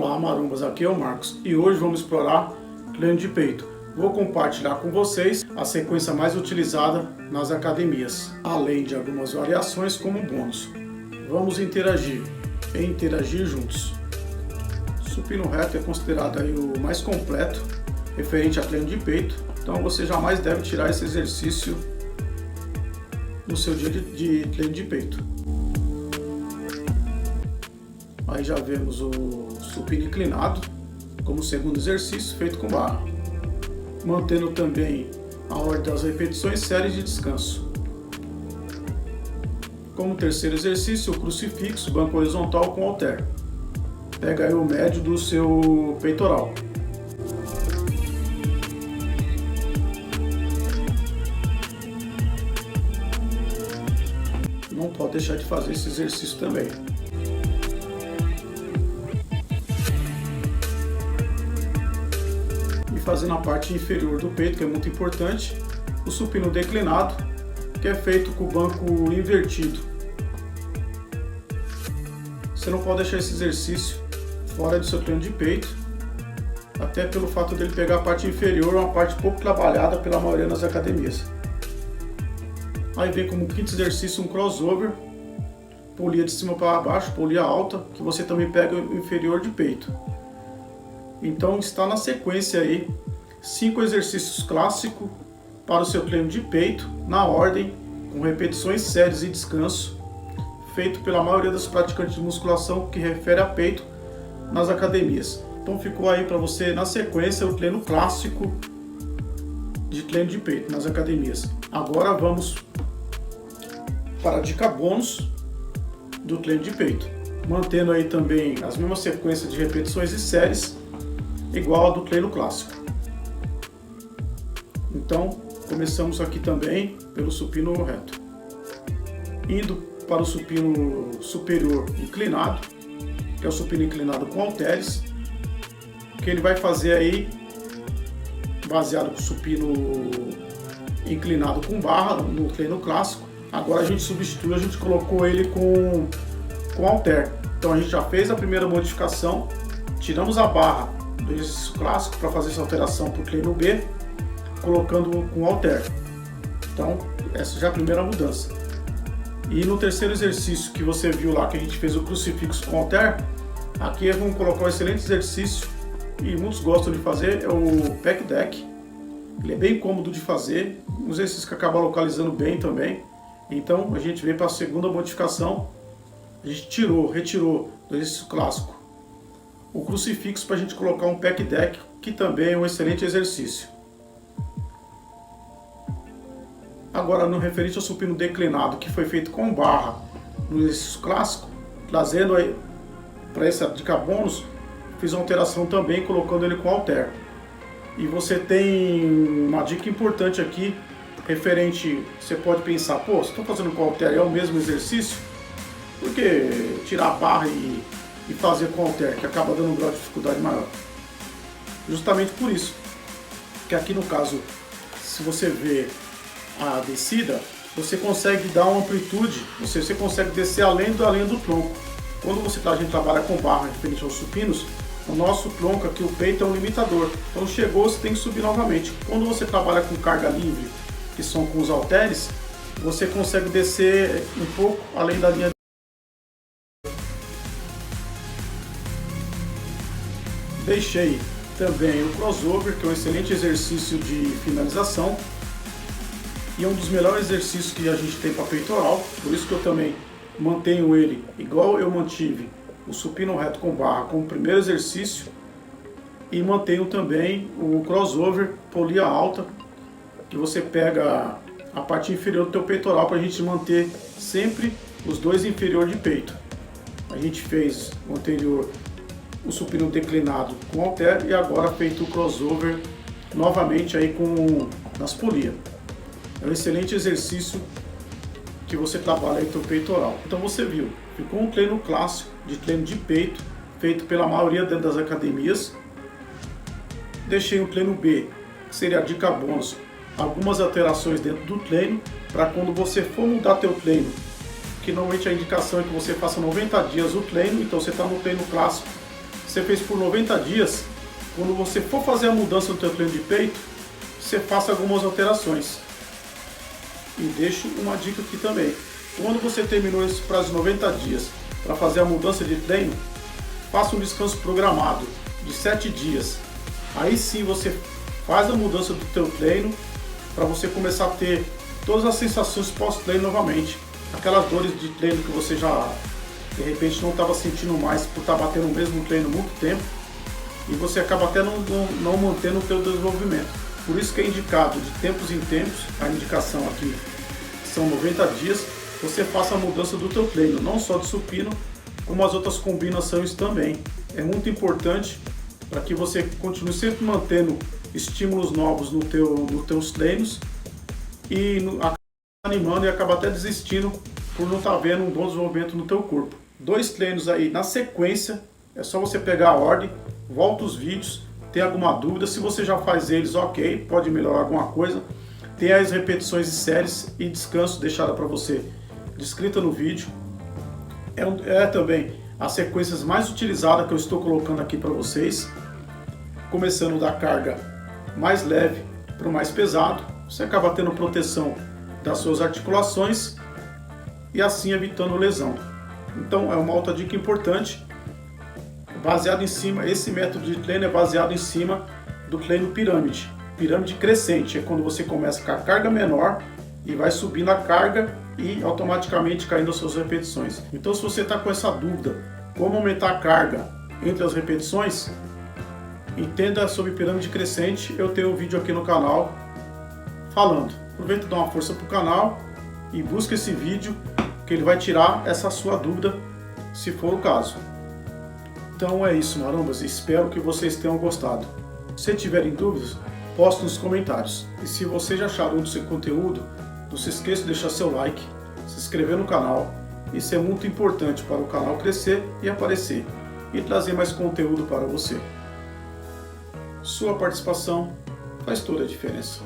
Olá marombas, aqui é o Marcos e hoje vamos explorar treino de peito. Vou compartilhar com vocês a sequência mais utilizada nas academias, além de algumas variações como bônus. Vamos interagir juntos. Supino reto é considerado aí o mais completo referente a treino de peito, então você jamais deve tirar esse exercício no seu dia de treino de peito. Aí já vemos o supino inclinado como segundo exercício feito com barra, mantendo também a ordem das repetições, séries de descanso. Como terceiro exercício, o crucifixo, banco horizontal com halter. Pega aí o médio do seu peitoral. Não pode deixar de fazer esse exercício também. E fazendo a parte inferior do peito, que é muito importante, o supino declinado, que é feito com o banco invertido. Você não pode deixar esse exercício fora do seu treino de peito, até pelo fato dele pegar a parte inferior, uma parte pouco trabalhada pela maioria das academias. Aí vem como quinto exercício um crossover, polia de cima para baixo, polia alta, que você também pega o inferior de peito. Então está na sequência aí 5 exercícios clássicos para o seu treino de peito, na ordem, com repetições, séries e descanso, feito pela maioria dos praticantes de musculação que refere a peito nas academias. Então ficou aí para você na sequência o treino clássico de treino de peito nas academias. Agora vamos para a dica bônus do treino de peito, mantendo aí também as mesmas sequências de repetições e séries igual a do treino clássico. Então começamos aqui também pelo supino reto, indo para o supino superior inclinado, que é o supino inclinado com halteres, que ele vai fazer aí baseado no supino inclinado com barra no treino clássico. Agora a gente substitui, a gente colocou ele com halter. Então a gente já fez a primeira modificação, tiramos a barra do exercício clássico para fazer essa alteração para o treino B, colocando com halter. Então essa já é a primeira mudança. E no terceiro exercício que você viu lá, que a gente fez o crucifixo com halter, aqui vamos colocar um excelente exercício e muitos gostam de fazer, é o pec deck. Ele é bem cômodo de fazer, um exercício que acaba localizando bem também. Então a gente veio para a segunda modificação, a gente retirou do exercício clássico o crucifixo para a gente colocar um pec deck, que também é um excelente exercício. Agora, no referente ao supino declinado, que foi feito com barra no exercício clássico, trazendo aí para essa dica bônus, fiz uma alteração também colocando ele com halter. E você tem uma dica importante aqui, referente, você pode pensar, pô, se estou fazendo com halter é o mesmo exercício, por que tirar a barra e fazer com halter, que acaba dando um grau de dificuldade maior? Justamente por isso, que aqui no caso, se você vê a descida, você consegue dar uma amplitude, você consegue descer além do tronco. Quando a gente trabalha com barra referente aos supinos, o nosso tronco aqui, o peito, é um limitador. Então chegou, você tem que subir novamente. Quando você trabalha com carga livre, que são com os halteres, você consegue descer um pouco além da linha. Deixei também o crossover, que é um excelente exercício de finalização e é um dos melhores exercícios que a gente tem para peitoral, por isso que eu também mantenho ele igual eu mantive o supino reto com barra como primeiro exercício, e mantenho também o crossover polia alta, que você pega a parte inferior do teu peitoral para a gente manter sempre os dois inferiores de peito. A gente fez o anterior o supino declinado com halter e agora feito o crossover novamente aí nas polias. É um excelente exercício que você trabalha aí teu peitoral. Então você viu, ficou um treino clássico de treino de peito, feito pela maioria das academias. Deixei o treino B, que seria a dica bônus, algumas alterações dentro do treino, para quando você for mudar teu treino, que normalmente a indicação é que você faça 90 dias o treino, então você está no treino clássico, você fez por 90 dias, quando você for fazer a mudança do teu treino de peito, você faça algumas alterações. E deixo uma dica aqui também. Quando você terminou esse prazo de 90 dias para fazer a mudança de treino, faça um descanso programado de 7 dias. Aí sim você faz a mudança do teu treino para você começar a ter todas as sensações pós-treino novamente. Aquelas dores de treino que você já de repente não estava sentindo mais por estar batendo o mesmo treino muito tempo, e você acaba até não mantendo o teu desenvolvimento. Por isso que é indicado de tempos em tempos, a indicação aqui são 90 dias, você faça a mudança do teu treino, não só de supino, como as outras combinações também. É muito importante para que você continue sempre mantendo estímulos novos nos teus treinos e acaba animando e acaba até desistindo por não estar vendo um bom desenvolvimento no teu corpo. 2 treinos aí na sequência, é só você pegar a ordem, volta os vídeos, tem alguma dúvida, se você já faz eles, ok, pode melhorar alguma coisa. Tem as repetições de séries e descanso deixada para você descrita no vídeo. É também as sequências mais utilizadas que eu estou colocando aqui para vocês, começando da carga mais leve para o mais pesado. Você acaba tendo proteção das suas articulações e assim evitando lesão. Então é uma outra dica importante, baseado em cima, esse método de treino é baseado em cima do treino pirâmide. Pirâmide crescente é quando você começa com a carga menor e vai subindo a carga e automaticamente caindo as suas repetições. Então se você está com essa dúvida, como aumentar a carga entre as repetições, entenda sobre pirâmide crescente, eu tenho um vídeo aqui no canal falando. Aproveita e dá uma força para o canal e busca esse vídeo, que ele vai tirar essa sua dúvida, se for o caso. Então é isso, marombas, espero que vocês tenham gostado. Se tiverem dúvidas, poste nos comentários. E se você já achar útil esse conteúdo, não se esqueça de deixar seu like, se inscrever no canal. Isso é muito importante para o canal crescer e aparecer, e trazer mais conteúdo para você. Sua participação faz toda a diferença.